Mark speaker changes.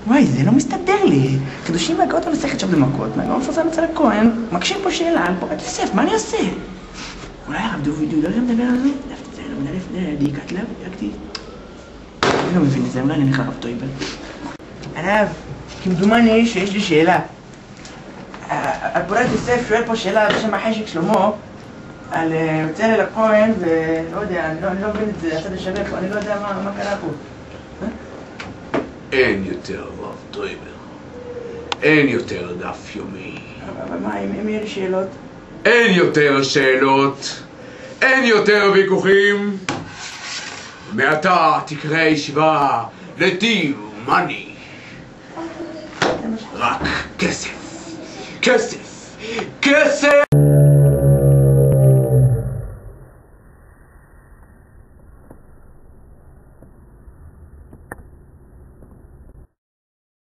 Speaker 1: וואי, זה לא מסתדר לי. קדושים מהגאות הולכת עכשיו למכות, מהגאות מפרסם אצל הכהן, מקשיב פה שאלה על פורת יוסף, מה אני עושה? אולי הרב דובידו לא מדבר על זה? זה לא מדבר, דיקת לב, דיקתי. אני לא מבין את זה, אולי אני נלך לרב טויבל. הרב, כמדומני שיש לי שאלה. על פורת יוסף שואל פה שאלה בשם החשק שלמה, על יוצא אל הכהן, ולא יודע, אני לא מבין את זה, הצד השווה פה, אני לא יודע מה קרה פה.
Speaker 2: אין יותר רב טויבר, אין יותר דף יומי.
Speaker 1: אבל מה, אם יהיה לי שאלות?
Speaker 2: אין יותר שאלות, אין יותר ויכוחים. מעתה תקרא ישיבה לטיב מאני. רק כסף, כסף, כסף!